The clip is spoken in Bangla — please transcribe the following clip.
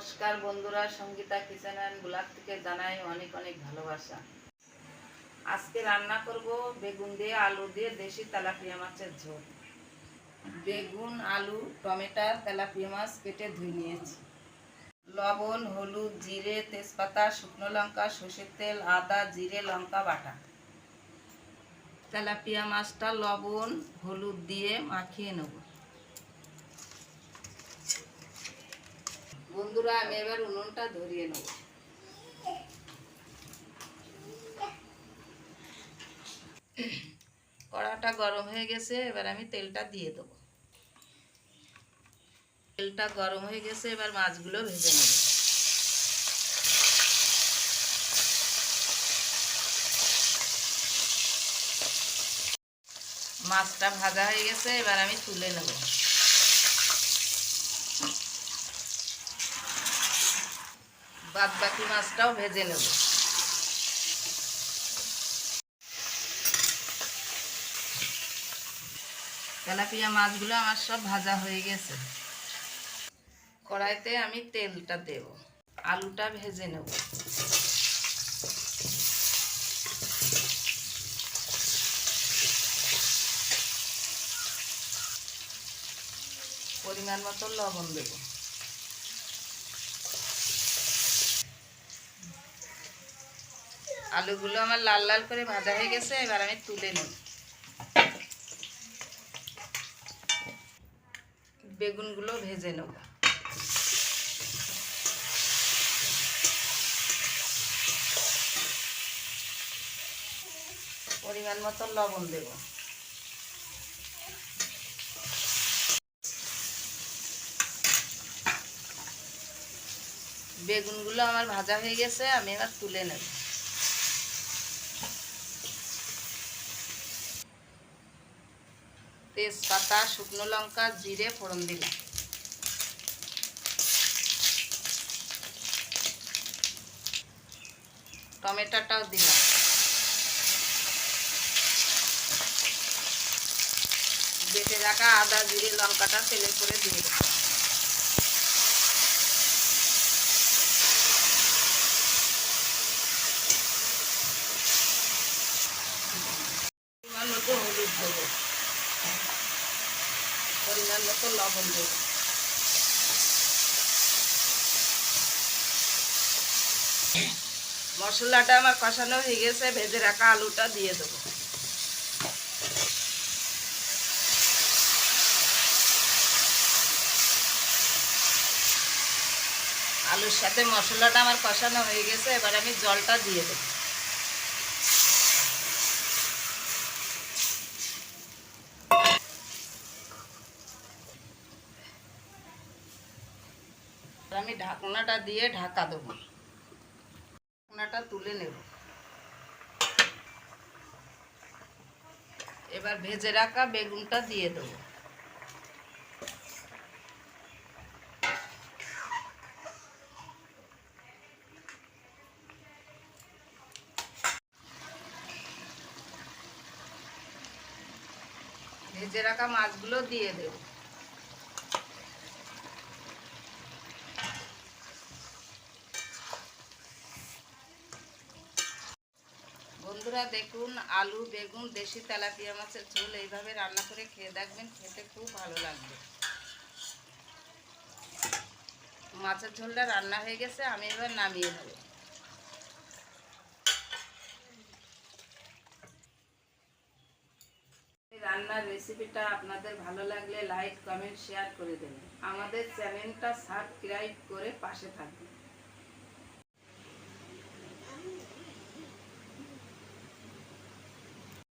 নমস্কার বন্ধুরা, সঙ্গীতা কিচেন অ্যান্ড ব্লগ থেকে জানাই অনেক অনেক ভালোবাসা। আজকে রান্না করব বেগুন দিয়ে আলু দিয়ে দেশি তেলাপিয়া মাছের ঝোল। বেগুন, আলু, টমেটো, তেলাপিয়া মাছ কেটে ধুয়ে নিয়েছি। লবণ, হলুদ, জিরে, তেজপাতা, শুকনো লঙ্কা, সর্ষের তেল, আদা, জিরে, লঙ্কা বাটা। তেলাপিয়া মাছটা লবণ হলুদ দিয়ে মাখিয়ে নেব। বন্ধুরা, আমি এবার উনুনটা ধরিয়ে নেব। কড়াটা গরম হয়ে গেছে, এবার আমি তেলটা দিয়ে দেবো। তেলটা গরম হয়ে গেছে, এবার মাছগুলো ভেজে নেব। মাছটা ভাজা হয়ে গেছে, এবার আমি তুলে নেব। বাদ বাকি মাছটাও ভেজে নেব। তেলাপিয়া মাছগুলো আমার সব ভাজা হয়ে গেছে। কড়াইতে আমি তেলটা দেব, আলুটা ভেজে নেব। পরিমাণ মতো লবণ দেব। আলুগুলো আমার লাল লাল করে ভাজা হয়ে গেছে, এবার আমি তুলে নেব। বেগুনগুলো ভেজে নেব। পরিমাণ মতো লবণ দেব। বেগুনগুলো আমার ভাজা হয়ে গেছে, আমি এবার তুলে নেব। তেজপাতা, শুকনো লঙ্কা, জিরে ফোড়ন দিলাম। টমেটোটাও দিলাম। বেটে রাখা আদা, জিরে, লঙ্কাটা তেলে করে দিয়ে দেব। পরিমাণ মতো হলুদ দেবো, পরিমাণ মতো লবণ দেবো। মশলাটা আমার কষানো হয়ে গেছে, ভেজে রাখা আলুটা দিয়ে দেবো। আলুর সাথে মশলাটা আমার কষানো হয়ে গেছে, এবার আমি জলটা দিয়ে দেবো। আমি ঢাকনাটা দিয়ে ঢাকা দেবো। ঢাকনাটা তুলে নেব। এবার ভেজে রাখা বেগুনটা দিয়ে দেবো। ভেজে রাখা মাছগুলো দিয়ে দেব। বন্ধুরা দেখুন, আলু, বেগুন, দেশি তেলাপিয়া মাছের ঝোল এইভাবে রান্না করে খেয়ে দেখবেন, খেতে খুব ভালো লাগবে। মাছের ঝোলটা রান্না হয়ে গেছে, আমি এবার নামিয়ে নেব। রান্নার রেসিপিটা আপনাদের ভালো লাগলে লাইক, কমেন্ট, শেয়ার করে দেবেন। আমাদের চ্যানেলটা সাবস্ক্রাইব করে পাশে থাকবেন।